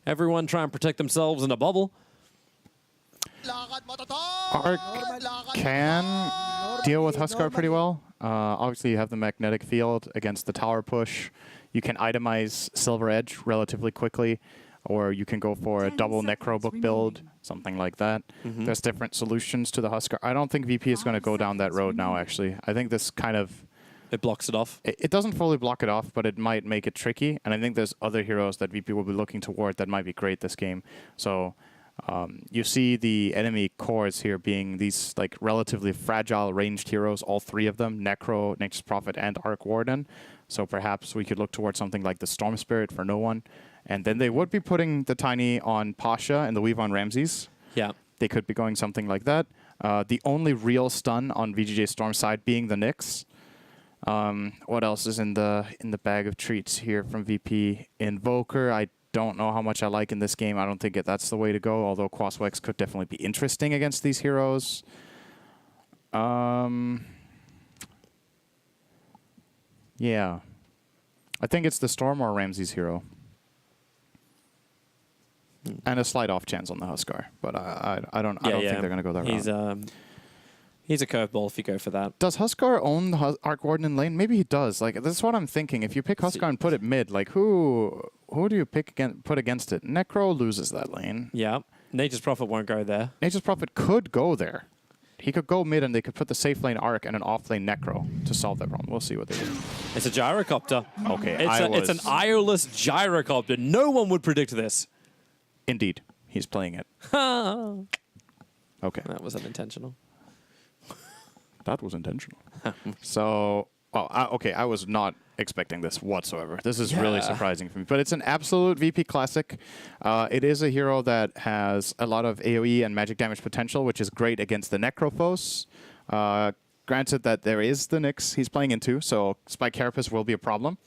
Everyone try and protect themselves in a bubble. Arc can deal with Huskar pretty well. Obviously, you have the magnetic field against the tower push. You can itemize Silver Edge relatively quickly, or you can go for a double Necro book build, something like that. There's different solutions to the Huskar. I don't think VP is going to go down that road now, actually. I think this kind of... It blocks it off. It doesn't fully block it off, but it might make it tricky. And I think there's other heroes that VP will be looking toward that might be great this game. So you see the enemy cores here being these like relatively fragile ranged heroes, all three of them, Necro, Nature's Prophet, and Arc Warden. So perhaps we could look towards something like the Storm Spirit for no one. And then they would be putting the Tiny on Pasha and the Weave on Ramses. Yeah. They could be going something like that. The only real stun on VGj.Storm side being the Nyx. What else is in the bag of treats here from VP? Invoker, I don't know how much I like in this game. I don't think that's the way to go, although Quaswex could definitely be interesting against these heroes. Yeah. I think it's the Storm or Ramses hero. And a slight off chance on the Huskar, but I don't think they're going to go that route. He's a curveball if you go for that. Does Huskar own the Arc Warden in lane? Maybe he does. Like, this is what I'm thinking. If you pick Huskar and put it mid, like who do you put against it? Necro loses that lane. Yeah. Nature's Prophet won't go there. Nature's Prophet could go there. He could go mid and they could put the safe lane Arc and an off lane Necro to solve that problem. We'll see what they do. It's a gyrocopter. Okay, it's an IO-less gyrocopter. No one would predict this. Indeed. He's playing it. Okay. That was unintentional. That was intentional. So, okay, I was not expecting this whatsoever. This is really surprising for me. But it's an absolute VP classic. It is a hero that has a lot of AoE and magic damage potential, which is great against the Necrophos. Granted that there is the Nyx he's playing into, so Spike Carapace will be a problem.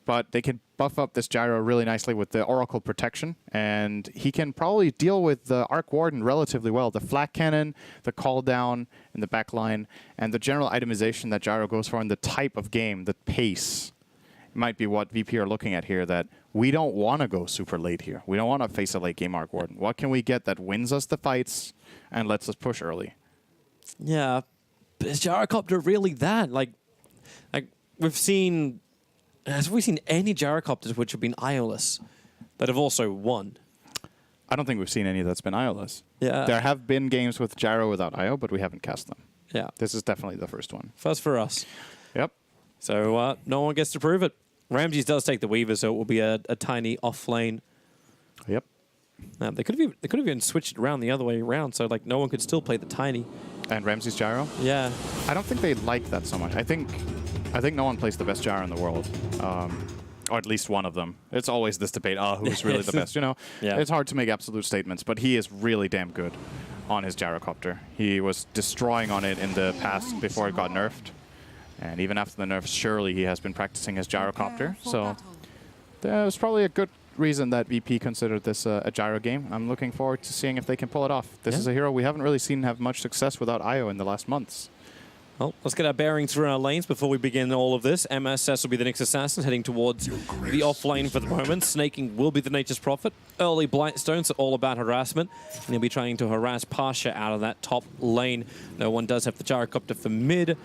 But they can buff up this gyro really nicely with the Oracle protection, and he can probably deal with the Arc Warden relatively well. The Flak Cannon, the call down in the back line, and the general itemization that gyro goes for, and the type of game, the pace, might be what VP are looking at here, that we don't want to go super late here. We don't want to face a late game Arc Warden. What can we get that wins us the fights and lets us push early? Yeah, but is Gyrocopter really that? Like we've seen... Have we seen any gyrocopters which have been IO-less that have also won? I don't think we've seen any that's been IO-less. Yeah. There have been games with gyro without IO, but we haven't cast them. Yeah. This is definitely the first one. First for us. Yep. So no one gets to prove it. Ramses does take the Weaver, so it will be a tiny off lane. Yep. They could have even switched it around the other way around, so like no one could still play the tiny. And Ramses gyro? Yeah. I don't think they like that so much. I think no one plays the best gyro in the world. Or at least one of them. It's always this debate, who's really the best, you know? Yeah. It's hard to make absolute statements, but he is really damn good on his gyrocopter. He was destroying on it in the past before it got nerfed. And even after the nerfs, surely he has been practicing his gyrocopter. So there's probably a good reason that VP considered this a gyro game. I'm looking forward to seeing if they can pull it off. This is a hero we haven't really seen have much success without IO in the last months. Well, let's get our bearings through our lanes before we begin all of this. MSS will be the next assassin, heading towards the off lane for the moment. Snaking will be the Nature's Prophet. Early Blightstones are all about harassment, and he'll be trying to harass Pasha out of that top lane. No one does have the gyrocopter for mid.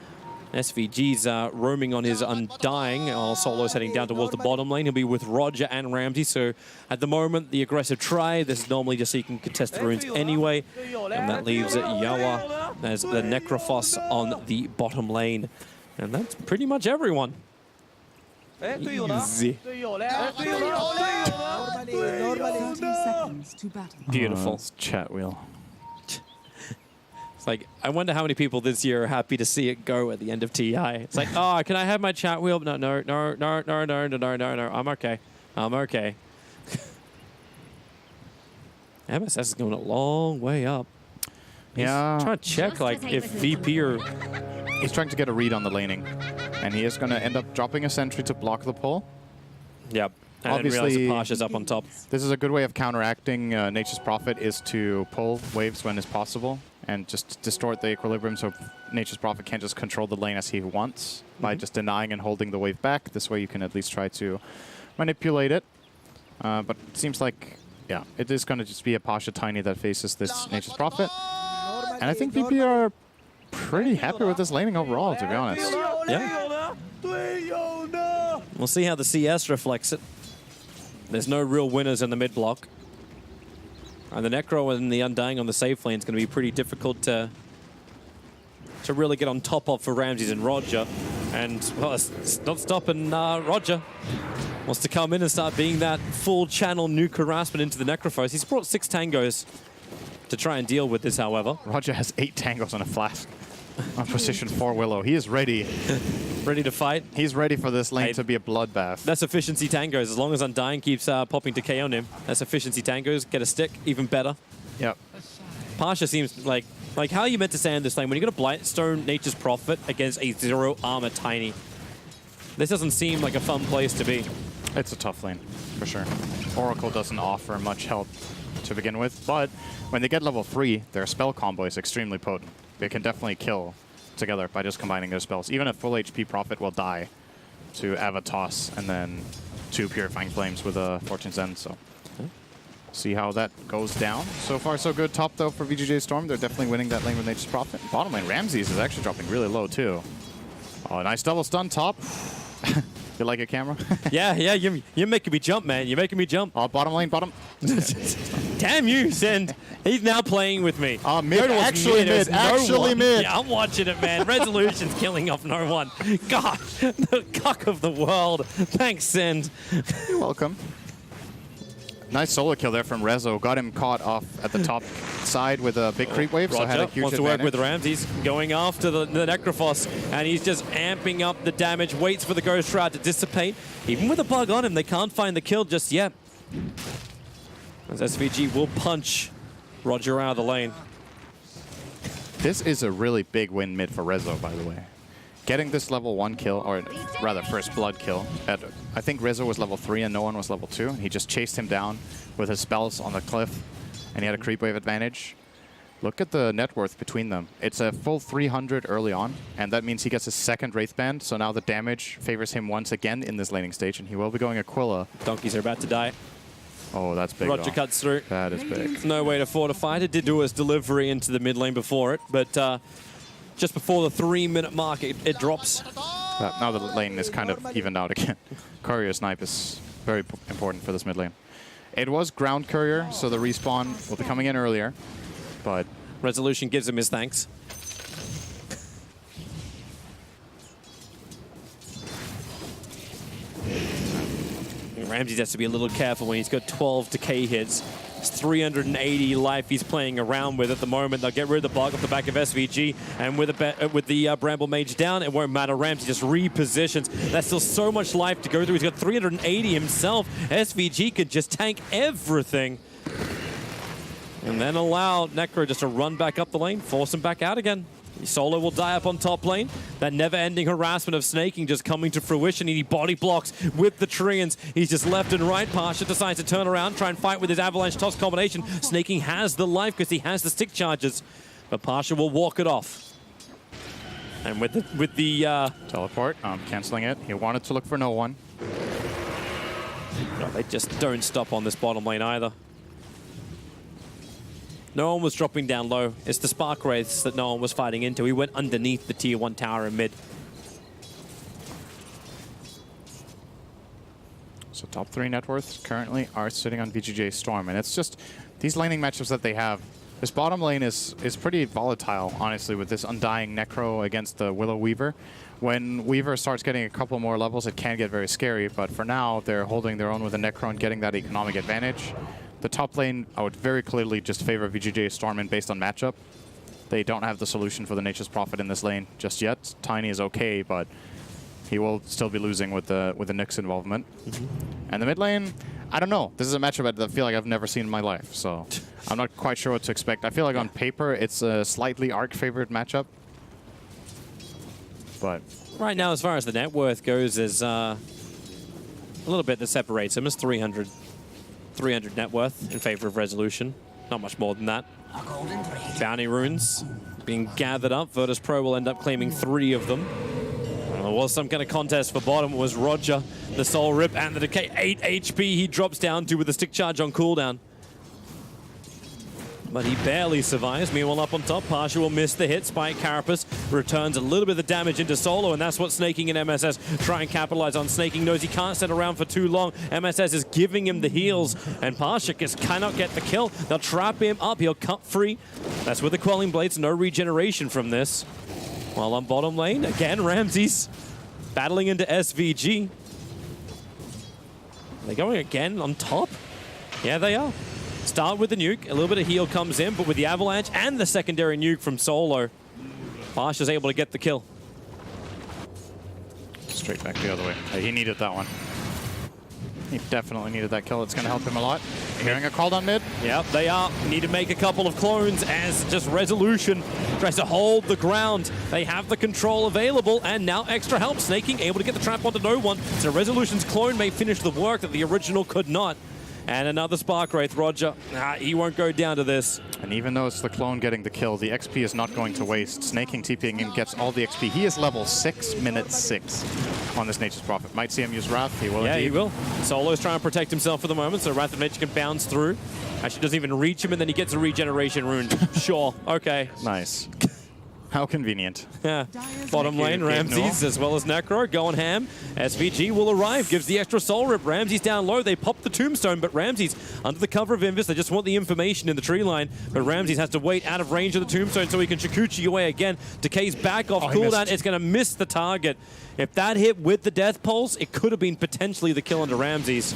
SVG's roaming on his Undying, while Solo's heading down towards the bottom lane. He'll be with Roger and Ramsey, so at the moment, the aggressive try. This is normally just so you can contest the runes anyway, and that leaves Yawa as the Necrophos on the bottom lane. And that's pretty much everyone. Easy. Beautiful. It's chat wheel. Like, I wonder how many people this year are happy to see it go at the end of TI. It's like, oh, can I have my chat wheel? No. I'm okay. I'm okay. MSS is going a long way up. He's trying to check, like, if VP or... He's trying to get a read on the laning. And he is going to end up dropping a sentry to block the pull. Yep. And obviously, then Pasha's up on top. This is a good way of counteracting Nature's Prophet, is to pull waves when it's possible and just distort the equilibrium so Nature's Prophet can't just control the lane as he wants by just denying and holding the wave back. This way you can at least try to manipulate it. But it seems like yeah, it is going to just be a Pasha Tiny that faces this Nature's Prophet. And I think VP are pretty happy with this laning overall, to be honest. Yeah. We'll see how the CS reflects it. There's no real winners in the mid block. And the Necro and the Undying on the safe lane is going to be pretty difficult to really get on top of for Ramses and Roger. And, well, it's not stopping Roger. Wants to come in and start being that full channel nuke harassment into the Necrophos. He's brought 6 tangos to try and deal with this, however. Roger has 8 tangos on a flask on position 4 Willow. He is ready. Ready to fight. He's ready for this lane to be a bloodbath. That's efficiency tangos. As long as Undying keeps popping decay on him, that's efficiency tangos. Get a stick, even better. Yep. Pasha seems like how are you meant to stand this lane when you got a Blightstone Nature's Prophet against a 0 armor Tiny? This doesn't seem like a fun place to be. It's a tough lane, for sure. Oracle doesn't offer much help to begin with, but when they get level 3, their spell combo is extremely potent. They can definitely kill together by just combining their spells. Even a full HP Prophet will die to Avatos and then 2 Purifying Flames with a Fortune's End, so see how that goes down. So far, so good. Top, though, for VGj.Storm. They're definitely winning that lane with Nature's Prophet. Bottom lane, Ramses is actually dropping really low, too. Oh, nice double stun top. You like it, camera? Yeah, you're making me jump, man. You're making me jump. Oh, bottom lane, bottom. Damn you, Send. He's now playing with me. Mid, actually mid, actually mid. Yeah, I'm watching it, man. Resolution's killing off no one. God, the cock of the world. Thanks, Send. You're welcome. Nice solo kill there from Rezo. Got him caught off at the top side with a big creep wave, Roger so had a huge wants advantage. to work with Ramses, going after the Necrophos, and he's just amping up the damage, waits for the Ghost Shroud to dissipate. Even with a bug on him, they can't find the kill just yet. As SVG will punch Roger out of the lane. This is a really big win mid for Rezo, by the way. Getting this level 1 kill, or rather first blood kill, I think Rezo was level 3 and no one was level 2. He just chased him down with his spells on the cliff, and he had a creep wave advantage. Look at the net worth between them. It's a full 300 early on, and that means he gets his 2nd Wraith Band, so now the damage favors him once again in this laning stage, and he will be going Aquila. Donkeys are about to die. Oh, that's big. Roger cuts through. That is big. No way to fortify it. It did do his delivery into the mid lane before it, but just before the 3-minute mark, it drops. Now the lane is kind of evened out again. Courier snipe is very important for this mid lane. It was ground courier, so the respawn will be coming in earlier, but Resolution gives him his thanks. Ramses has to be a little careful when he's got 12 decay hits. It's 380 life he's playing around with at the moment. They'll get rid of the bug off the back of SVG, and with the Bramble Mage down, it won't matter. Ramses just repositions. That's still so much life to go through. He's got 380 himself. SVG could just tank everything. And then allow Necro just to run back up the lane, force him back out again. Solo will die up on top lane. That never-ending harassment of snaking just coming to fruition. He body blocks with the Treants. He's just left and right. Pasha decides to turn around, try and fight with his Avalanche Toss combination. Snaking has the life because he has the stick charges, but Pasha will walk it off. And with the teleport, canceling it. He wanted to look for no one. No, they just don't stop on this bottom lane either. No one was dropping down low. It's the Spark Wraiths that no one was fighting into. He went underneath the tier 1 tower in mid. So top 3 net worths currently are sitting on VGj.Storm, and it's just these laning matchups that they have. This bottom lane is pretty volatile, honestly, with this Undying Necro against the Willow Weaver. When Weaver starts getting a couple more levels, it can get very scary, but for now, they're holding their own with the Necro and getting that economic advantage. The top lane, I would very clearly just favor VGj.Storm based on matchup. They don't have the solution for the Nature's Prophet in this lane just yet. Tiny is okay, but he will still be losing with the Nyx involvement. And the mid lane, I don't know. This is a matchup that I feel like I've never seen in my life, so I'm not quite sure what to expect. I feel like on paper, it's a slightly ARC-favored matchup. But right now, as far as the net worth goes, there's a little bit that separates them. It's 300 net worth in favor of Resolution. Not much more than that. Bounty runes being gathered up. Virtus.pro will end up claiming 3 of them. There was some kind of contest for bottom. It was Roger, the Soul Rip, and the Decay. 8 HP he drops down to with the stick charge on cooldown. But he barely survives. Meanwhile, up on top, Pasha will miss the hit. Spike Carapace returns a little bit of the damage into Solo, and that's what Snaking and MSS try and capitalize on. Snaking knows he can't sit around for too long. MSS is giving him the heals, and Pasha just cannot get the kill. They'll trap him up. He'll cut free. That's with the Quelling Blades. No regeneration from this. While on bottom lane, again, Ramses battling into SVG. They're going again on top? Yeah, they are. Start with the nuke, a little bit of heal comes in, but with the avalanche and the secondary nuke from Solo, Pasha's able to get the kill. Straight back the other way. He needed that one. He definitely needed that kill. It's going to help him a lot. Hearing a call down mid? Yep, they are. Need to make a couple of clones as just Resolution tries to hold the ground. They have the control available, and now extra help. Snaking able to get the trap onto no one, so Resolution's clone may finish the work that the original could not. And another Spark Wraith, Roger. He won't go down to this. And even though it's the clone getting the kill, the XP is not going to waste. Snaking TPing him gets all the XP. He is level 6, minute 6 on this Nature's Prophet. Might see him use Wrath. He will indeed. He will. Solo's trying to protect himself for the moment, so Wrath of Nature can bounce through. Actually doesn't even reach him, and then he gets a regeneration rune. Sure, okay. Nice. How convenient. Yeah. Bottom lane, Ramses as well as Necro going ham. SVG will arrive, gives the extra soul rip. Ramses down low. They pop the tombstone, but Ramses under the cover of Invis. They just want the information in the tree line, but Ramses has to wait out of range of the tombstone so he can Shikuchi away again. Decay's back off cooldown. It's going to miss the target. If that hit with the death pulse, it could have been potentially the kill under Ramses.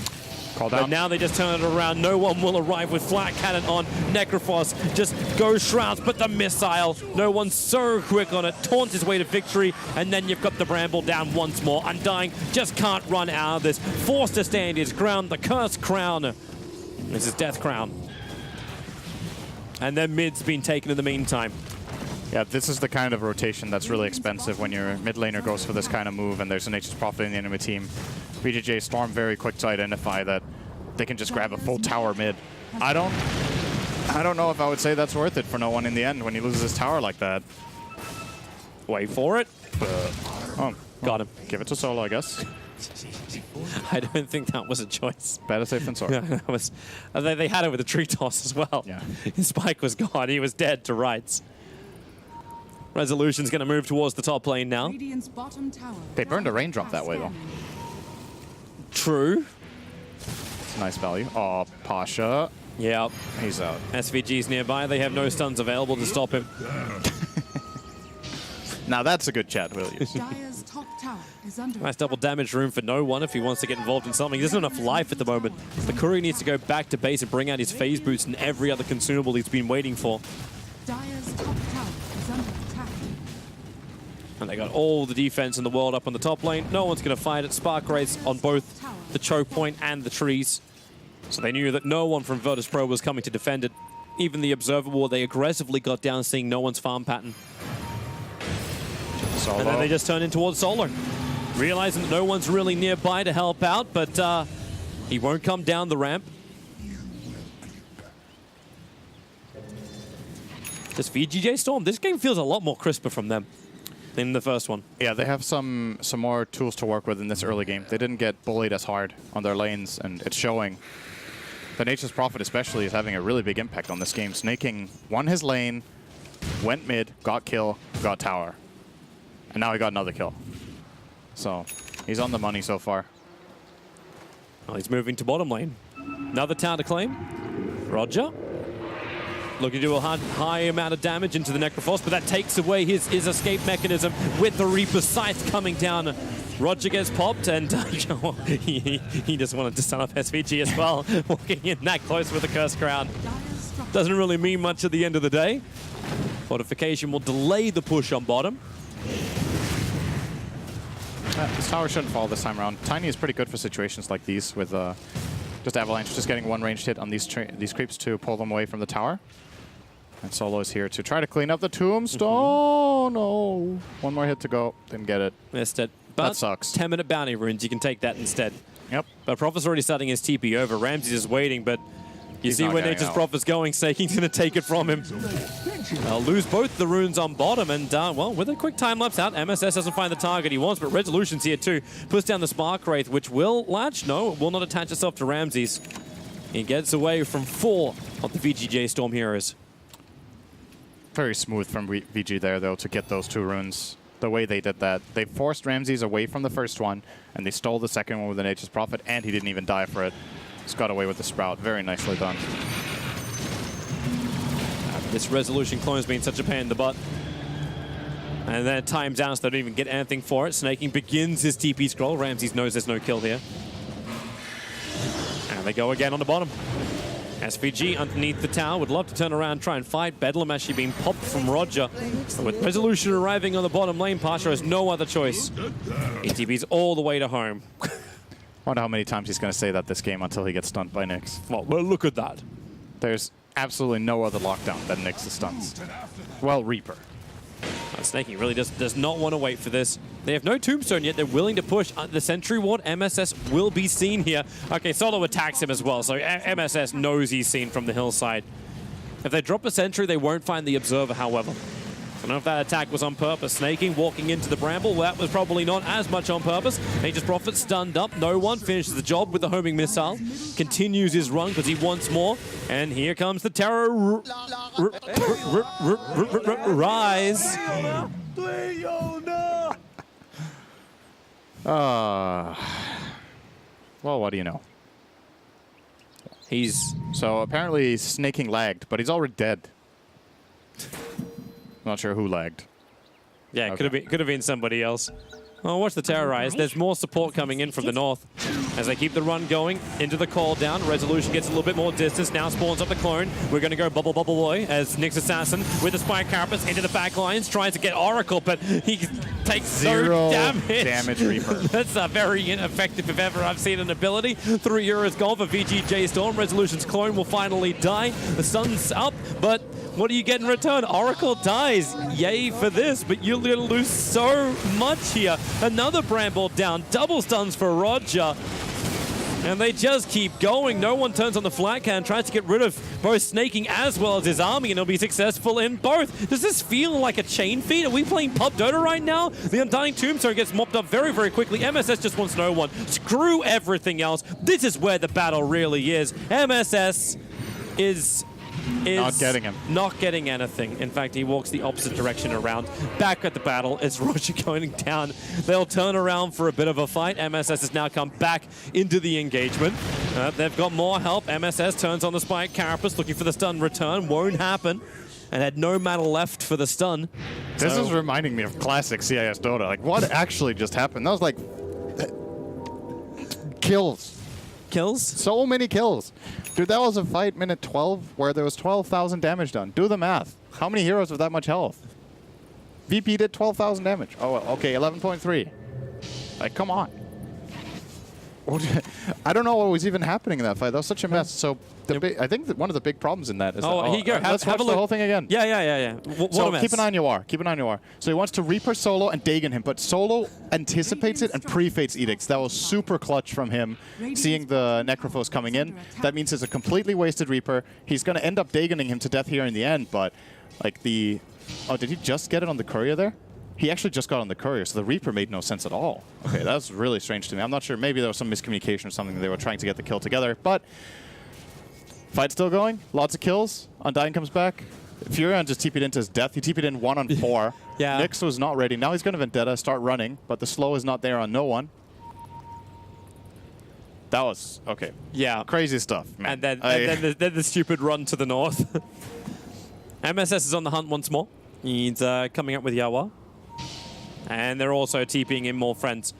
But now they just turn it around. No one will arrive with flat cannon on. Necrophos just goes shrouds, but the missile. No one's so quick on it. Taunts his way to victory, and then you've got the Bramble down once more. Undying just can't run out of this. Forced to stand his ground. The Cursed Crown. This is Death Crown. And then mid's been taken in the meantime. Yeah, this is the kind of rotation that's really expensive when your mid laner goes for this kind of move and there's a Nature's Prophet in the enemy team. VGj.Storm very quick to identify that they can just grab a full tower mid. I don't know if I would say that's worth it for no one in the end when he loses his tower like that. Wait for it. Got him. Give it to Solo, I guess. I don't think that was a choice. Better safe than sorry. Yeah, that was, they had it with the tree toss as well. Yeah. His spike was gone. He was dead to rights. Resolution's going to move towards the top lane now. They burned a raindrop that way, though. True. It's a nice value. Oh, Pasha. Yeah. He's out. SVG's nearby. They have no stuns available to stop him. Now that's a good chat, will you? Nice double damage room for no one if he wants to get involved in something. He doesn't have enough life at the moment. The Courier needs to go back to base and bring out his phase boots and every other consumable he's been waiting for. And they got all the defense in the world up on the top lane. No one's going to fight it. Spark Wraiths on both the choke point and the trees. So they knew that no one from Virtus.pro was coming to defend it. Even the Observer War, they aggressively got down seeing no one's farm pattern. Solo. And then they just turned in towards Solo. Realizing that no one's really nearby to help out, but he won't come down the ramp. Just VGj.Storm. This game feels a lot more crisper from them than the first one. Yeah, they have some more tools to work with in this early game. They didn't get bullied as hard on their lanes, and it's showing. The Nature's Prophet especially is having a really big impact on this game. Snaking won his lane, went mid, got kill, got tower. And now he got another kill. So he's on the money so far. Well, he's moving to bottom lane. Another tower to claim. Roger. Looking to do a high amount of damage into the Necrophos, but that takes away his escape mechanism with the Reaper's Scythe coming down. Roger gets popped, and he just wanted to stun off SVG as well, walking in that close with the Cursed Crown. Doesn't really mean much at the end of the day. Fortification will delay the push on bottom. This tower shouldn't fall this time around. Tiny is pretty good for situations like these with just Avalanche just getting one ranged hit on these creeps to pull them away from the tower. And Solo is here to try to clean up the tombstone. No. One more hit to go. Didn't get it. Missed it. But that sucks. 10-minute bounty runes. You can take that instead. Yep. But Prophet's already starting his TP over. Ramses is waiting, but you see where Nature's Prophet's going. Snaking's going to take it from him. They'll lose both the runes on bottom, and well, with a quick time lapse out, MSS doesn't find the target he wants, but Resolution's here too. Puts down the Spark Wraith, which will latch. No, it will not attach itself to Ramses. He gets away from 4 of the VGj.Storm heroes. Very smooth from VG there, though, to get those 2 runes. The way they did that. They forced Ramses away from the first one, and they stole the second one with the Nature's Prophet, and he didn't even die for it. Just got away with the Sprout. Very nicely done. This Resolution clone's been such a pain in the butt. And then it times out so they don't even get anything for it. Snaking begins his TP scroll. Ramses knows there's no kill here. And they go again on the bottom. SVG underneath the tower would love to turn around and try and fight. Bedlam actually being popped from Roger. But with Resolution arriving on the bottom lane, Pasha has no other choice. He TPs all the way to home. Wonder how many times he's going to say that this game until he gets stunned by Nyx. Well, look at that. There's absolutely no other lockdown than Nyx's stuns. Well, Reaper. Snaking really does not want to wait for this. They have no Tombstone yet. They're willing to push. The Sentry Ward, MSS will be seen here. Okay, Solo attacks him as well, so MSS knows he's seen from the hillside. If they drop a Sentry, they won't find the Observer, however. I don't know if that attack was on purpose. Snaking, walking into the Bramble. Well, that was probably not as much on purpose. Nature's Prophet stunned up. No one finishes the job with the homing missile. Continues his run because he wants more. And here comes the Terror Rise. Well, what do you know? So apparently Snaking lagged, but he's already dead. Not sure who lagged. Yeah, okay. could have been somebody else. Oh, watch the Terrorize. There's more support coming in from the north. As they keep the run going into the call down, Resolution gets a little bit more distance. Now spawns up the clone. We're going to go Bubble Boy as Nyx Assassin with the Spike Carapace into the back lines, tries to get Oracle, but he takes Zero damage. Reaper. That's very ineffective if ever I've seen an ability. 3 euros gone for VGj.Storm. Resolution's clone will finally die. The sun's up, but what do you get in return? Oracle dies. Yay for this, but you're going to lose so much here. Another Bramble down. Double stuns for Roger. And they just keep going. No one turns on the flat can, tries to get rid of both Snaking as well as his army, and he'll be successful in both. Does this feel like a chain feed? Are we playing Pub Dota right now? The Undying Tombstone gets mopped up very, very quickly. MSS just wants no one. Screw everything else. This is where the battle really is. MSS is not getting him. Not getting anything. In fact, he walks the opposite direction around. Back at the battle is Roger going down. They'll turn around for a bit of a fight. MSS has now come back into the engagement. They've got more help. MSS turns on the Spike Carapace, looking for the stun return. Won't happen. And had no mana left for the stun. This is reminding me of classic CIS Dota. Like, what actually just happened? That was like... kills. Kills? So many kills. Dude, that was a fight minute 12 where there was 12,000 damage done. Do the math. How many heroes with that much health? VP did 12,000 damage. Oh, okay, 11.3. Like, come on. I don't know what was even happening in that fight. That was such a mess. So I think that one of the big problems in that is here you go. Let's watch the whole thing again. Yeah. So keep an eye on Yawar. Keep an eye on Yawar. So he wants to Reaper Solo and Dagon him, but Solo anticipates it and pre-fates Edicts. That was super clutch from him, seeing the Necrophos coming in. That means it's a completely wasted Reaper. He's going to end up Dagoning him to death here in the end, but like the... Oh, did he just get it on the Courier there? He actually just got on the Courier, so the Reaper made no sense at all. Okay, that's really strange to me. I'm not sure. Maybe there was some miscommunication or something. They were trying to get the kill together, but fight's still going. Lots of kills. Undying comes back. Furion just TP'd into his death. He TP'd in 1 on 4. Yeah. Nyx was not ready. Now he's going to Vendetta, start running, but the slow is not there on no one. That was, okay. Yeah. Crazy stuff, man. And then the stupid run to the north. MSS is on the hunt once more. He's coming up with Yawar. And they're also TPing in more friends.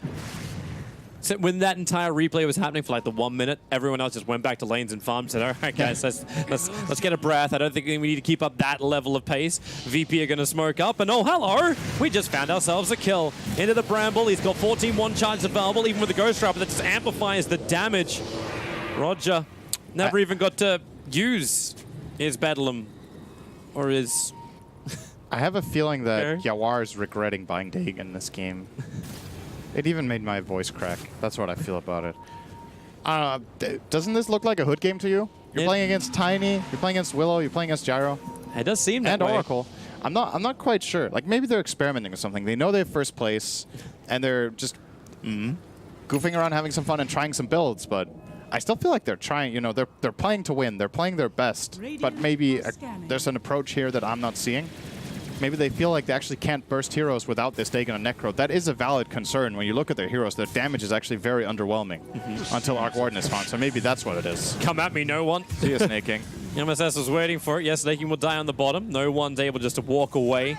So when that entire replay was happening for like the 1 minute, everyone else just went back to lanes and farmed. Said, "All right, guys, let's get a breath. I don't think we need to keep up that level of pace." VP are going to smoke up, and oh hello, we just found ourselves a kill into the Bramble. He's got 14 one-charges available, even with the Ghost Trapper that just amplifies the damage. Roger never even got to use his Bedlam or his. I have a feeling that Yawar is regretting buying Dagon in this game. It even made my voice crack. That's what I feel about it. Doesn't this look like a Hood game to you? You're playing against Tiny, you're playing against Willow, you're playing against Gyro. It does seem that way. And Oracle. I'm not quite sure. Like, maybe they're experimenting with something. They know they have first place, and they're just goofing around, having some fun, and trying some builds, but I still feel like they're trying, you know, they're playing to win. They're playing their best, but maybe there's an approach here that I'm not seeing. maybe they feel like they actually can't burst heroes without this Dagon and Necro. That is a valid concern when you look at their heroes. Their damage is actually very underwhelming until Arc Warden is found, so maybe that's what it is. Come at me, no one. See you, Snaking. MSS was waiting for it. Yes, Snaking will die on the bottom. No one's able just to walk away.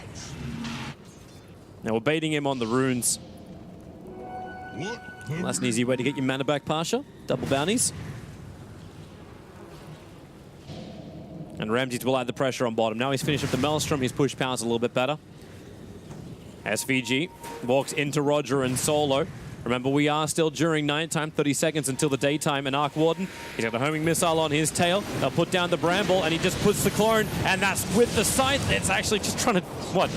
Now we're baiting him on the runes. Well, that's an easy way to get your mana back, Pasha. Double bounties. And Ramses will add the pressure on bottom. Now he's finished up the Maelstrom. His push power's a little bit better. SVG walks into Roger and Solo. Remember, we are still during nighttime, 30 seconds until the daytime, and Arc Warden, he's got the homing missile on his tail. They'll put down the Bramble, and he just puts the clone, and that's with the scythe. It's actually just trying to, what,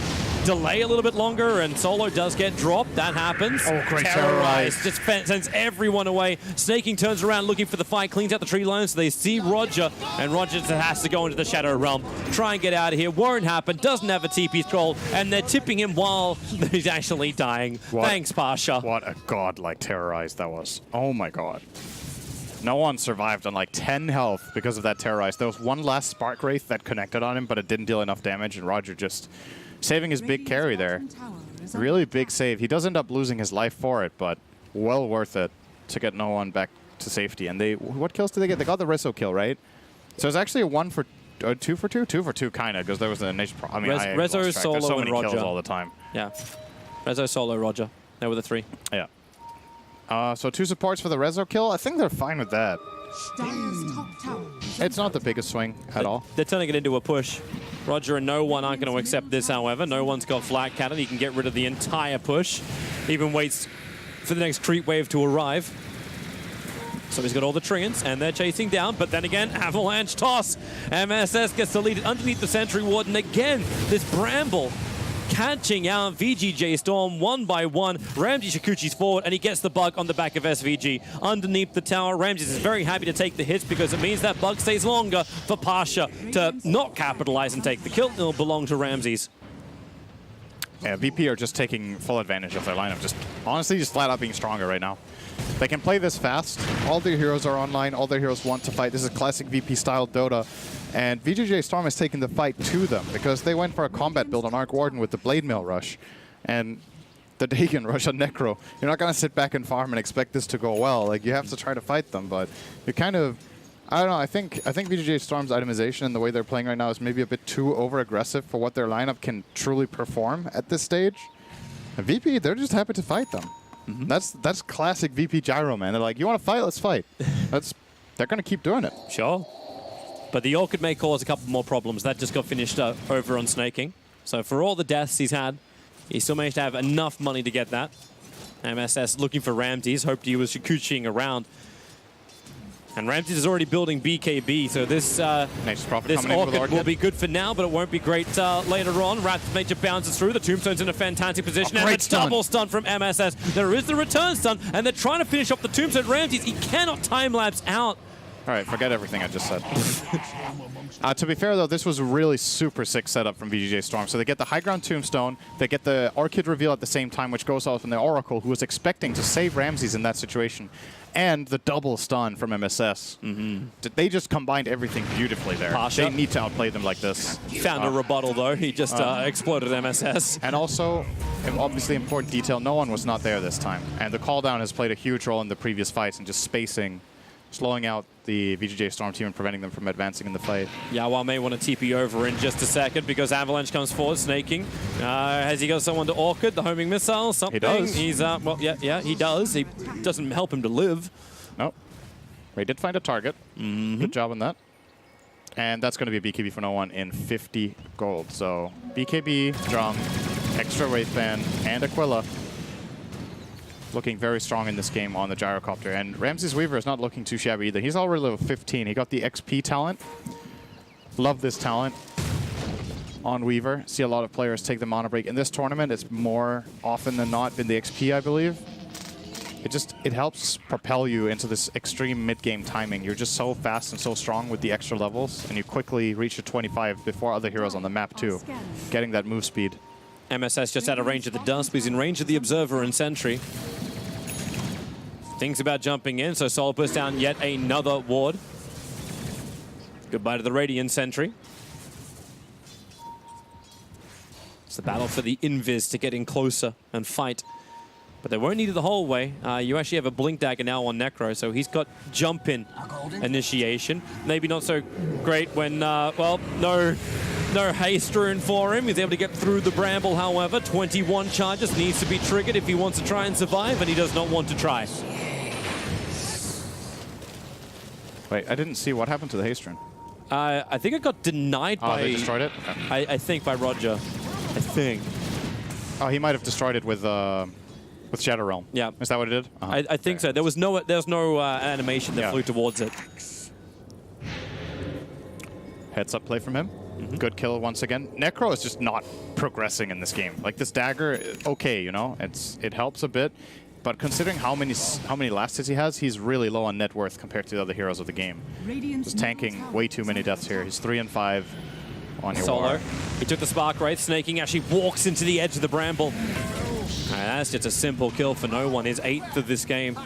delay a little bit longer, and Solo does get dropped. That happens. Oh, great Terrorize. Just sends everyone away. Snaking turns around looking for the fight, cleans out the tree line, so they see Roger, and Roger has to go into the Shadow Realm. Try and get out of here. Won't happen. Doesn't have a TP scroll, and they're tipping him while he's actually dying. What? Thanks, Pasha. What a godlike terrorize that was. Oh my god. No one survived on like 10 health because of that terrorize. There was one last Spark Wraith that connected on him, but it didn't deal enough damage, and Roger just saving his big carry there. Really big save. He does end up losing his life for it, but well worth it to get no one back to safety. And they, what kills did they get? They got the Rezo kill, right? So it's actually a 2 for 2? 2 for 2, kind of, because there was a nature. I mean, Rezo, Solo, There's so many and Roger kills all the time. Yeah. Rezo, Solo, Roger. There were the 3. Yeah. So 2 supports for the Rezo kill. I think they're fine with that. It's not the biggest swing at all. They're turning it into a push. Roger and no one aren't going to accept this, however. No one's got flat cannon. He can get rid of the entire push. Even waits for the next creep wave to arrive. So he's got all the Trions, and they're chasing down. But then again, Avalanche toss. MSS gets deleted underneath the Sentry Ward. And again, this Bramble catching out VGj.Storm one by one. Ramses Shikuchi's forward, and he gets the bug on the back of SVG. Underneath the tower, Ramses is very happy to take the hits because it means that bug stays longer for Pasha to not capitalize and take the kill. It'll belong to Ramses. Yeah, VP are just taking full advantage of their lineup. Just honestly, just flat out being stronger right now. They can play this fast. All their heroes are online. All their heroes want to fight. This is classic VP-style Dota. And VGj.Storm has taken the fight to them because they went for a combat build on Arc Warden with the Blade Mail Rush. And the Dagon Rush on Necro. You're not going to sit back and farm and expect this to go well. Like, you have to try to fight them, but you kind of... I don't know, I think VGj.Storm's itemization and the way they're playing right now is maybe a bit too over-aggressive for what their lineup can truly perform at this stage. And VP, they're just happy to fight them. That's classic VP gyro, man. They're like, you want to fight? Let's fight. They're going to keep doing it. Sure. But the Orchid may cause a couple more problems. That just got finished over on Snaking. So for all the deaths he's had, he still managed to have enough money to get that. MSS looking for Ramses. Hoped he was Shikuchiing around. And Ramses is already building BKB, so this Orchid will be good for now, but it won't be great later on. Raptors Major bounces through. The Tombstone's in a fantastic position, and a double stun from MSS. There is the return stun, and they're trying to finish off the Tombstone. Ramses, he cannot time-lapse out. All right, forget everything I just said. To be fair, though, this was a really super sick setup from VGj.Storm. So they get the high ground Tombstone, they get the Orchid reveal at the same time, which goes off in the Oracle, who was expecting to save Ramses in that situation, and the double stun from MSS. They just combined everything beautifully there. Pasha. They need to outplay them like this. Found a rebuttal, though. He just exploded MSS. And also, obviously important detail, no one was not there this time. And the call down has played a huge role in the previous fights and just spacing, slowing out the VGj.Storm team and preventing them from advancing in the fight. Yawar may want to TP over in just a second because Avalanche comes forward, Snaking. Has he got someone to Orchid? The homing missile? Something? He does. He's, well, yeah, he does. He doesn't help him to live. Nope. He did find a target. Good job on that. And that's going to be a BKB for no one in 50 gold. So BKB, Drum, extra Wraithband, and Aquila. Looking very strong in this game on the Gyrocopter. And Ramses Weaver is not looking too shabby either. He's already level 15. He got the XP talent. Love this talent on Weaver. See a lot of players take the Mana Break. In this tournament, it's more often than not been the XP, I believe. It helps propel you into this extreme mid-game timing. You're just so fast and so strong with the extra levels, and you quickly reach your 25 before other heroes on the map too. Getting that move speed. MSS just out of range of the Dust, but he's in range of the Observer and Sentry. Thinks about jumping in, so Sol puts down yet another ward. Goodbye to the Radiant Sentry. It's the battle for the invis to get in closer and fight. But they won't need it the whole way. You actually have a Blink Dagger now on Necro, so he's got jump in initiation. Maybe not so great when, well, no haste rune for him. He's able to get through the Bramble, however. 21 charges needs to be triggered if he wants to try and survive, and he does not want to try. Wait, I didn't see what happened to the haste rune. I think it got denied by... Oh, they destroyed it? Okay. I think by Roger. I think. Oh, he might have destroyed it with Shadow Realm. Yeah. Is that what it did? I think so. There was no animation that flew towards it. Heads up play from him. Good kill once again. Necro is just not progressing in this game. Like this dagger, okay, you know, it helps a bit, but considering how many last hits he has, he's really low on net worth compared to the other heroes of the game. Just tanking way too many deaths here. He's 3 and 5 on your Solo. war. He took the Spark Wraith. Snaking actually walks into the edge of the Bramble. And that's just a simple kill for no one. His 8th of this game.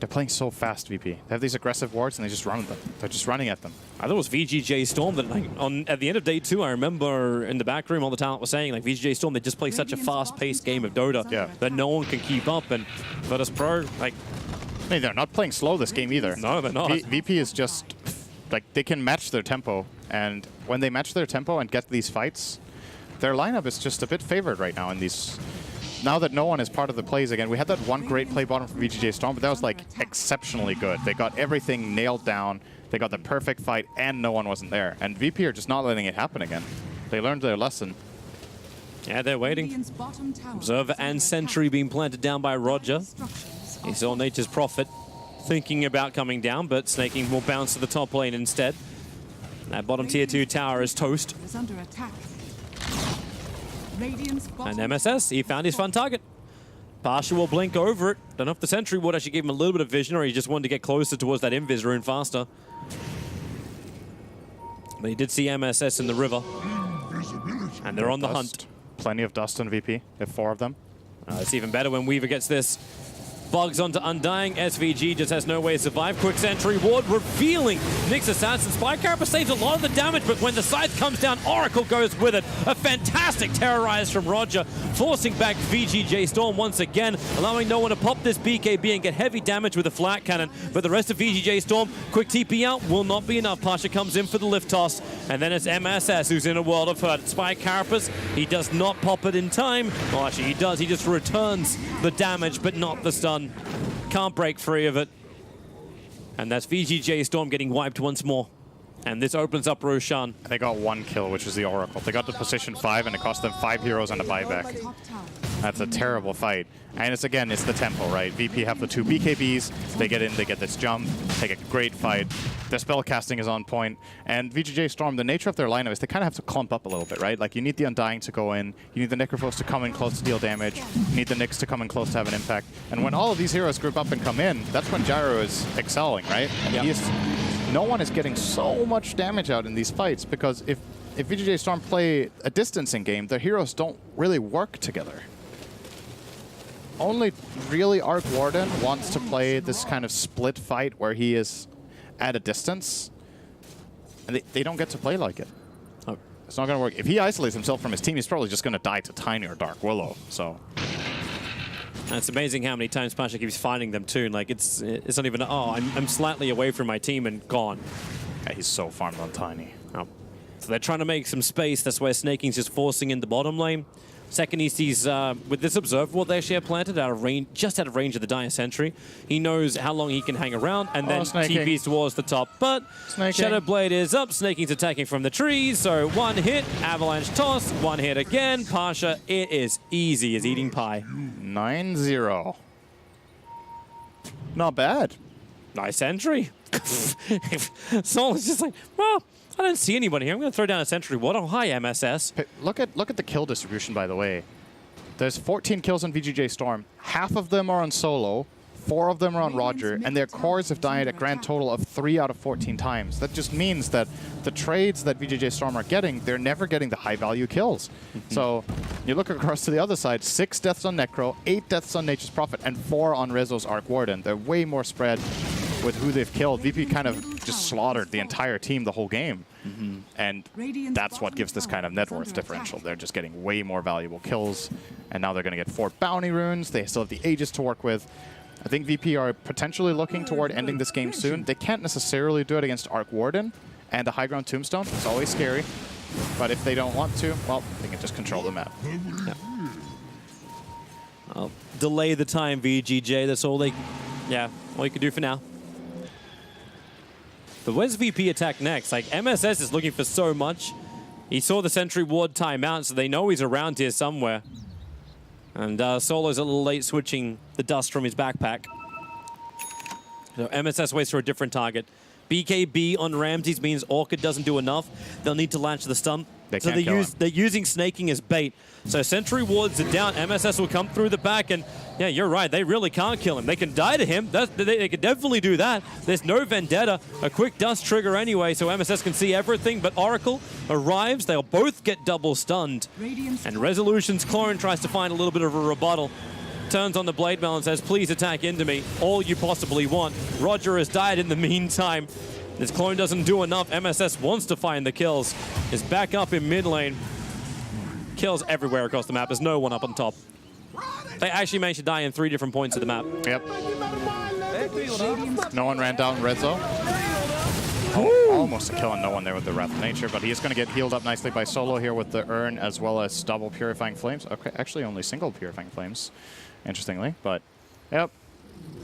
They're playing so fast, VP. They have these aggressive wards and they just run at them. They're just running at them. I thought it was VGj.Storm that, like, at the end of day 2, I remember in the back room all the talent was saying, like, VGj.Storm, they just play such a fast-paced game of Dota that no one can keep up. And Virtus.pro, like... I mean, they're not playing slow this game either. No, they're not. VP is just... Like, they can match their tempo. And when they match their tempo and get these fights, their lineup is just a bit favored right now in these... Now that no one is part of the plays again, we had that one great play bottom from VGj.Storm, but that was like exceptionally good. They got everything nailed down. They got the perfect fight, and no one wasn't there. And VP are just not letting it happen again. They learned their lesson. Yeah, they're waiting. Observer and Sentry being planted down by Roger. He saw Nature's Prophet thinking about coming down, but Snaking will bounce to the top lane instead. That bottom tier 2 tower is toast. And MSS, he found his fun target. Pasha will blink over it. Don't know if the Sentry would actually give him a little bit of vision or he just wanted to get closer towards that Invis rune faster. But he did see MSS in the river. And they're on the hunt. Plenty of dust on VP. They have 4 of them. It's even better when Weaver gets this. Bugs onto Undying. SVG just has no way to survive. Quick Sentry ward revealing Nyx Assassin. Spy Carapace saves a lot of the damage, but when the scythe comes down, Oracle goes with it. A fantastic terrorize from Roger, forcing back VGj.Storm once again, allowing no one to pop this BKB and get heavy damage with a flat cannon. But the rest of VGj.Storm, quick TP out will not be enough. Pasha comes in for the lift toss, and then it's MSS who's in a world of hurt. Spy Carapace, he does not pop it in time. Well, actually, he does. He just returns the damage, but not the stun. Can't break free of it. And that's VGj.Storm getting wiped once more. And this opens up Roshan. They got 1 kill, which was the Oracle. They got to position 5, and it cost them 5 heroes and a buyback. That's a terrible fight. And it's the tempo, right? VP have the 2 BKBs. They get in, they get this jump, take a great fight. Their spell casting is on point. And VGj.Storm, the nature of their lineup is they kind of have to clump up a little bit, right? Like, you need the Undying to go in. You need the Necrophos to come in close to deal damage. You need the Nyx to come in close to have an impact. And when all of these heroes group up and come in, that's when Gyro is excelling, right? And no one is getting so much damage out in these fights because if VGj.Storm play a distancing game, their heroes don't really work together. Only really Arc Warden wants to play this kind of split fight where he is at a distance, and they don't get to play like it. Oh. It's not going to work. If he isolates himself from his team, he's probably just going to die to Tiny or Dark Willow. So. And it's amazing how many times Pasha keeps finding them too. Like it's not even, oh, I'm slightly away from my team and gone. Yeah, he's so farmed on Tiny. Oh. So they're trying to make some space. That's where Snaking's just forcing in the bottom lane. Second, he sees with this Observer they actually have planted out of range, just out of range of the Dire Sentry. He knows how long he can hang around and then TPs towards the top. But Shadow Blade is up. Snaking's attacking from the trees. So 1 hit, Avalanche toss, 1 hit again. Pasha, it is easy as eating pie. 9-0. Not bad. Nice entry. Soul is just like, well, I don't see anybody here. I'm going to throw down a Sentry Ward. Oh, hi, MSS. Hey, look at the kill distribution, by the way. There's 14 kills on VGj.Storm. Half of them are on Solo. 4 of them are on Roger. And their cores have died a grand total of 3 out of 14 times. That just means that the trades that VGj.Storm are getting, they're never getting the high-value kills. So you look across to the other side, 6 deaths on Necro, 8 deaths on Nature's Prophet, and 4 on Rezo's Arc Warden. They're way more spread. with who they've killed. VP kind of just slaughtered the entire team the whole game. And that's what gives this kind of net worth differential. They're just getting way more valuable kills. And now they're going to get 4 bounty runes. They still have the Aegis to work with. I think VP are potentially looking toward ending this game soon. They can't necessarily do it against Arc Warden and the high ground Tombstone. It's always scary. But if they don't want to, well, they can just control the map. Yeah. I'll delay the time, VGj. That's all you can do for now. But where's VP attack next? Like, MSS is looking for so much. He saw the Sentry Ward timeout, so they know he's around here somewhere. And Solo's a little late switching the dust from his backpack. So MSS waits for a different target. BKB on Ramses means Orchid doesn't do enough. They'll need to launch the stump. So they're using snaking as bait. So Sentry Wards are down. MSS will come through the back, and yeah, you're right. They really can't kill him. They can die to him. They could definitely do that. There's no Vendetta. A quick dust trigger anyway, so MSS can see everything. But Oracle arrives. They'll both get double stunned. And Resolution's clone tries to find a little bit of a rebuttal. Turns on the Blade Mail and says, please attack into me. All you possibly want. Roger has died in the meantime. This clone doesn't do enough. MSS wants to find the kills. Is back up in mid lane. Kills everywhere across the map. There's no one up on top. They actually managed to die in 3 different points of the map. Yep. No one ran down Rezo. Almost a kill on no one there with the Wrath of Nature, but he is going to get healed up nicely by Solo here with the Urn as well as double Purifying Flames. Okay, actually only single Purifying Flames, interestingly, but yep.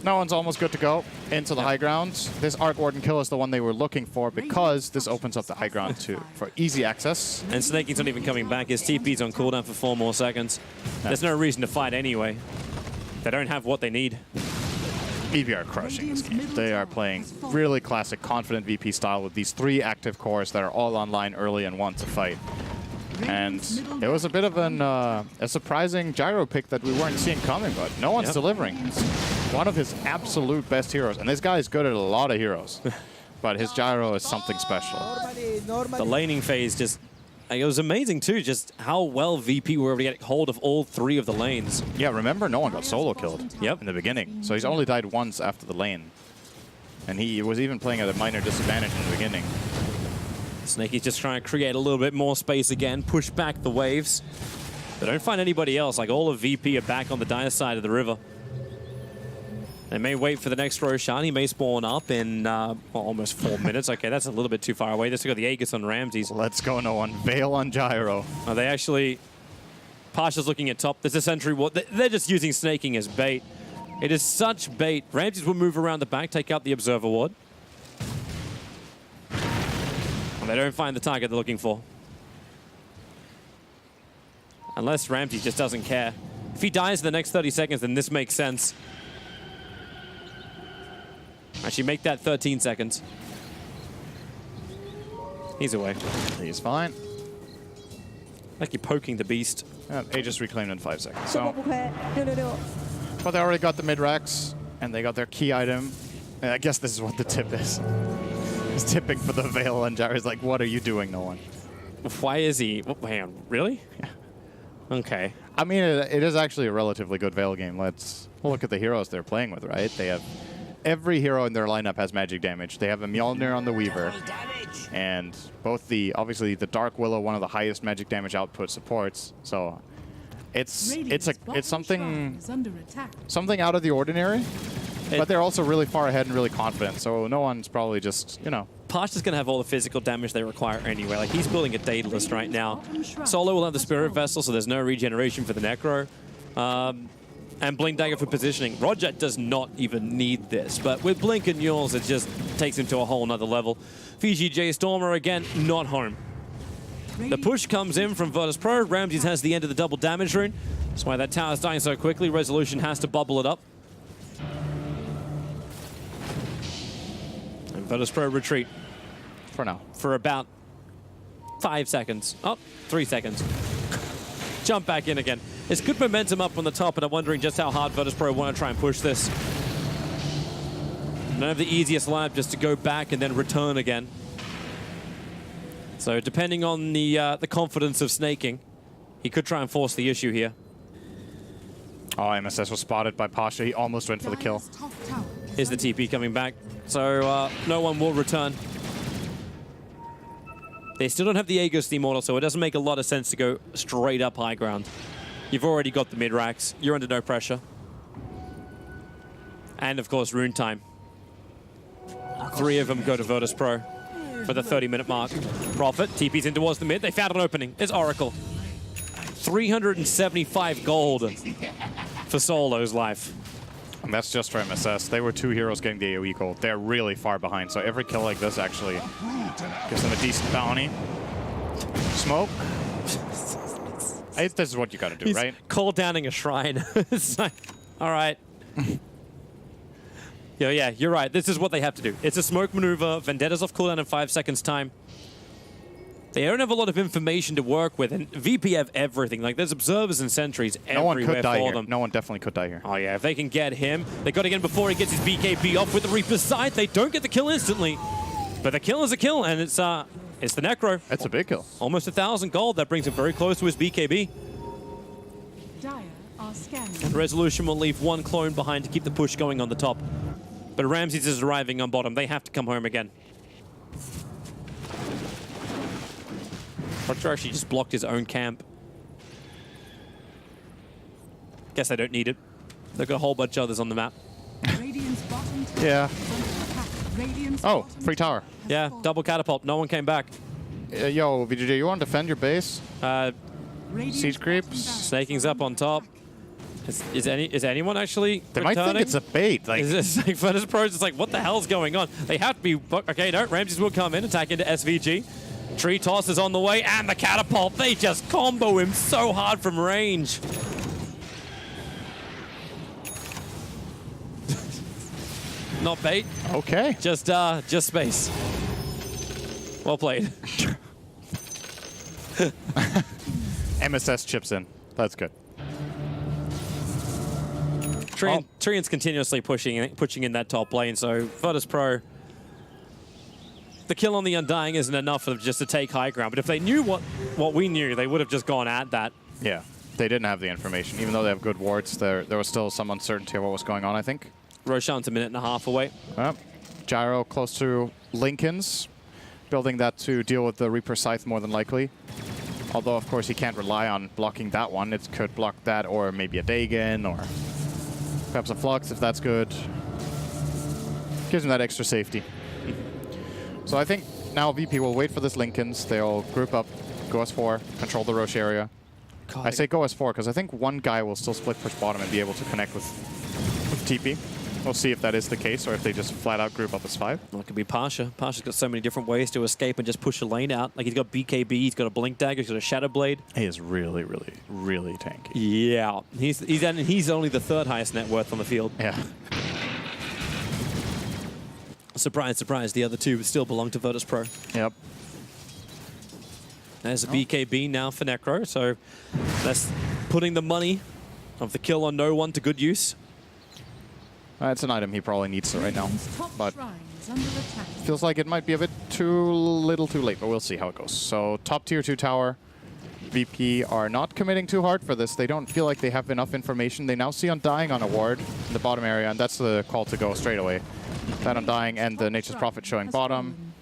No one's almost good to go into the high ground. This Arc Warden kill is the one they were looking for because this opens up the high ground for easy access. And Snaking's not even coming back. His TP's on cooldown for 4 more seconds. There's no reason to fight anyway. They don't have what they need. VP are crushing this game. They are playing really classic, confident VP style with these 3 active cores that are all online early and want to fight. And it was a bit of a surprising gyro pick that we weren't seeing coming, but no one's delivering. It's one of his absolute best heroes, and this guy is good at a lot of heroes, but his gyro is something special. The laning phase just, it was amazing too, just how well VP were able to get hold of all 3 of the lanes. Yeah, remember, no one got solo killed in the beginning, so he's only died once after the lane. And he was even playing at a minor disadvantage in the beginning. Snaky's just trying to create a little bit more space again, push back the waves. They don't find anybody else. Like, all of VP are back on the dire side of the river. They may wait for the next Roshan. He may spawn up in almost 4 minutes. Okay, that's a little bit too far away. They still got the Aegis on Ramses. Let's go, no one. Veil on gyro. Are they actually... Pasha's looking at top. There's a Sentry Ward. They're just using snaking as bait. It is such bait. Ramses will move around the back, take out the Observer Ward. They don't find the target they're looking for. Unless Ramsey just doesn't care. If he dies in the next 30 seconds, then this makes sense. Actually, make that 13 seconds. He's away. He's fine. Like you're poking the beast. Aegis reclaimed in 5 seconds. So. But they already got the mid-racks, and they got their key item. And I guess this is what the tip is. He's tipping for the Veil, and Jared's like, what are you doing, no one? Why is he? Oh, hang on, really? Yeah. Okay. I mean, it is actually a relatively good Veil game. Let's look at the heroes they're playing with, right? They have... Every hero in their lineup has magic damage. They have a Mjolnir on the Weaver, and both obviously the Dark Willow, one of the highest magic damage output supports. So it's something out of the ordinary. But they're also really far ahead and really confident. So no one's probably just, you know. Pasha's going to have all the physical damage they require anyway. Like, he's building a Daedalus right now. Solo will have the Spirit Vessel, so there's no regeneration for the Necro. And Blink Dagger for positioning. Roger does not even need this, but with Blink and Yules, it just takes him to a whole nother level. VGj.Storm are again not home. The push comes in from Virtus.pro. Ramses has the end of the double damage rune. That's why that tower's dying so quickly. Resolution has to bubble it up. And Virtus.pro retreat. For now. For about 5 seconds. Oh, 3 seconds. Jump back in again. It's good momentum up on the top, and I'm wondering just how hard Virtus.pro want to try and push this. Don't have the easiest lab just to go back and then return again. So depending on the confidence of snaking, he could try and force the issue here. Oh, MSS was spotted by Pasha. He almost went for the kill. Here's the TP coming back. so no one will return. They still don't have the Aegis Immortal, so it doesn't make a lot of sense to go straight up high ground. You've already got the mid-racks. You're under no pressure. And, of course, Rune Time. 3 of them go to Virtus.pro for the 30-minute mark. Prophet TP's in towards the mid. They found an opening. It's Oracle. 375 gold for Solo's life. And that's just for MSS. They were 2 heroes getting the AoE gold. They're really far behind, so every kill like this actually gives them a decent bounty. Smoke. This is what you gotta do, right? Call downing a shrine. It's like, all right. Yeah, you're right. This is what they have to do. It's a smoke maneuver. Vendetta's off cooldown in 5 seconds time. They don't have a lot of information to work with, and VP have everything. Like, there's observers and sentries everywhere for them. No one definitely could die here. Oh yeah, if they can get him, they got to get him before he gets his BKB off with the Reaper's Scythe. They don't get the kill instantly, but the kill is a kill, and it's the Necro. It's a big kill. Almost 1,000 gold. That brings him very close to his BKB. And Resolution will leave 1 clone behind to keep the push going on the top. But Ramses is arriving on bottom. They have to come home again. Roger actually just blocked his own camp. Guess they don't need it. They've got a whole bunch of others on the map. Yeah. Oh, free tower. Yeah, double catapult. No one came back. Yo, VGj, you want to defend your base? Siege creeps. Snaking's up on top. Is anyone actually They returning? might think it's a bait. Like, is this like Virtus.pro's just like, what the hell's going on? They have to be... Okay, no, Ramses will come in, attack into SVG. Tree toss is on the way, and the catapult. They just combo him so hard from range. Not bait. okay. Just space. Well played. MSS chips in. That's good. Trian's continuously pushing in that top lane, so Virtus.pro, the kill on the Undying isn't enough for them just to take high ground. But if they knew what we knew, they would have just gone at that. Yeah, they didn't have the information. Even though they have good wards, there was still some uncertainty of what was going on, I think. Roshan's a minute and a half away. Gyro close to Lincoln's, building that to deal with the Reaper Scythe more than likely. Although, of course, he can't rely on blocking that one. It could block that, or maybe a Dagon, or perhaps a Flux, if that's good. Gives him that extra safety. So I think now VP will wait for this Lincoln's. They'll group up, go S4, control the Roche area. God, I say go S4 because I think one guy will still split push bottom and be able to connect with TP. We'll see if that is the case or if they just flat out group up as 5. Well, it could be Pasha. Pasha's got so many different ways to escape and just push a lane out. Like, he's got BKB, he's got a Blink Dagger, he's got a Shadow Blade. He is really, really, really tanky. Yeah. He's only the 3rd highest net worth on the field. Yeah. Surprise, surprise, the other 2 still belong to Virtus.pro. Yep. There's a BKB now for Necro, so that's putting the money of the kill on no one to good use. It's an item he probably needs right now, but feels like it might be a bit too late, but we'll see how it goes. So top tier 2 tower, VP are not committing too hard for this. They don't feel like they have enough information. They now see Undying on a ward in the bottom area, and that's the call to go straight away. That Undying and the Nature's Prophet showing bottom.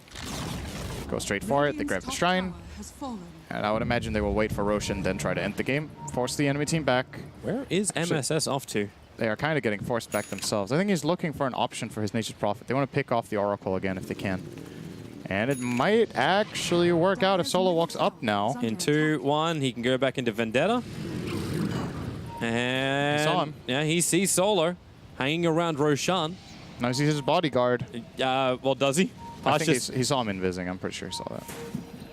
Go straight for it. They grab the shrine. And I would imagine they will wait for Roshan, then try to end the game, force the enemy team back. Where is MSS off to? They are kind of getting forced back themselves. I think he's looking for an option for his Nature's Prophet. They want to pick off the Oracle again if they can. And it might actually work out if Solo walks up now. In 2, 1, he can go back into Vendetta. And He saw him. Yeah, he sees Solo hanging around Roshan. Now he sees his bodyguard. Well, does he? I think he saw him invising. I'm pretty sure he saw that.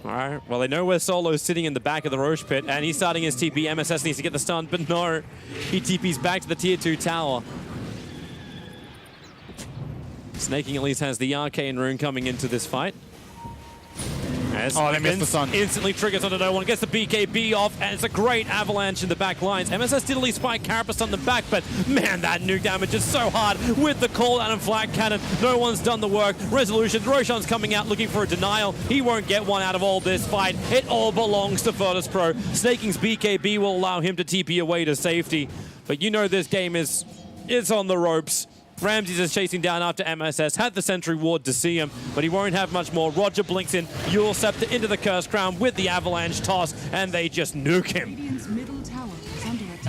All right. Well, they know where Solo's sitting in the back of the Roche pit, and he's starting his TP. MSS needs to get the stun, but no. He TP's back to the tier 2 tower. Snaking at least has the Arcane Rune coming into this fight. They missed the stun. Instantly triggers onto no one, gets the BKB off, and it's a great avalanche in the back lines. MSS did at least spike Carapace on the back, but man, that nuke damage is so hard with the call down and flag cannon. No one's done the work. Resolution, Roshan's coming out looking for a denial. He won't get one out of all this fight. It all belongs to Virtus.pro. Snaking's BKB will allow him to TP away to safety, but you know this game is on the ropes. Ramses is chasing down after MSS. Had the sentry ward to see him, but he won't have much more. Roger blinks in. Eul Scepter into the Curse Crown with the Avalanche toss, and they just nuke him.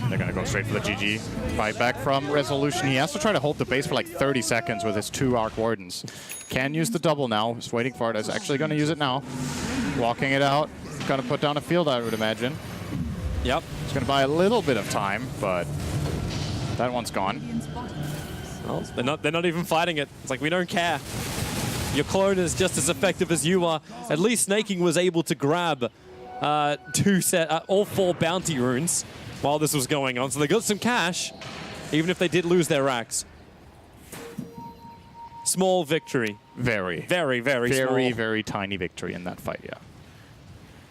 They're going to go straight for the GG. Fight back from Resolution. He has to try to hold the base for like 30 seconds with his 2 Arc Wardens. Can use the double now. Just waiting for it. Is actually going to use it now. Walking it out. Going to put down a field, I would imagine. Yep. It's going to buy a little bit of time, but that one's gone. Well, they're not even fighting it. It's like, we don't care. Your clone is just as effective as you are. At least Snaking was able to grab all 4 bounty runes while this was going on. So they got some cash, even if they did lose their racks. Small victory. Very small. Very tiny victory in that fight, yeah.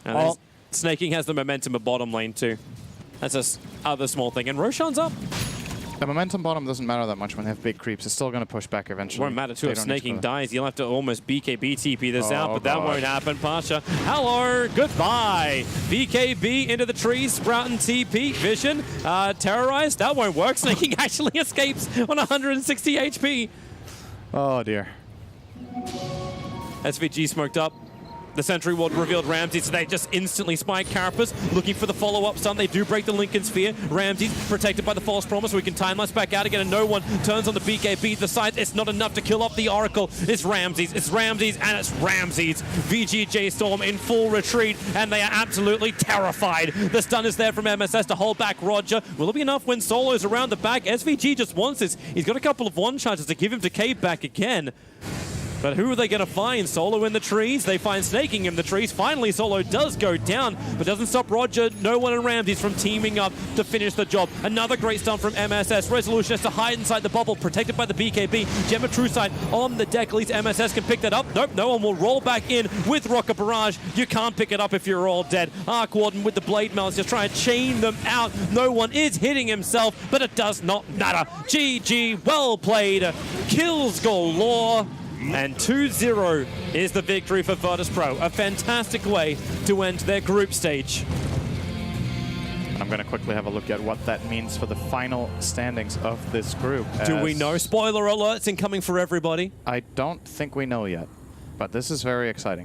And Snaking has the momentum at bottom lane too. That's a other small thing. And Roshan's up. The momentum bottom doesn't matter that much when they have big creeps. It's still going to push back eventually. It won't matter too if Snaking dies. You'll have to almost BKB TP this out, but that won't happen. Pasha, hello, goodbye. BKB into the trees, Sprout and TP. Vision, terrorized. That won't work. Snaking actually escapes on 160 HP. Oh dear. SVG smoked up. The sentry ward revealed Ramses, so they just instantly spike Carapace, looking for the follow-up stun. They do break the Lincoln Sphere. Ramses protected by the False Promise, so we can time lapse back out again, and no one turns on the BKB. Decides it's not enough to kill off the Oracle. It's Ramses, and it's Ramses. VGj.Storm in full retreat, and they are absolutely terrified. The stun is there from MSS to hold back Roger. Will it be enough when Solo's around the back? SVG just wants this. He's got a couple of one-chances to give him to Cave back again. But who are they going to find? Solo in the trees. They find Snaking in the trees. Finally, Solo does go down, but doesn't stop Roger, no one, and Ramses from teaming up to finish the job. Another great stun from MSS. Resolution has to hide inside the bubble, protected by the BKB. Gemma Truesight on the deck. At least MSS can pick that up. Nope, no one will roll back in with Rocket Barrage. You can't pick it up if you're all dead. Arc Warden with the Blade Mail is just trying to chain them out. No one is hitting himself, but it does not matter. GG, well played. Kills galore. And 2-0 is the victory for Virtus.pro. A fantastic way to end their group stage. And I'm going to quickly have a look at what that means for the final standings of this group. Do we know? Spoiler alerts incoming for everybody. I don't think we know yet, but this is very exciting.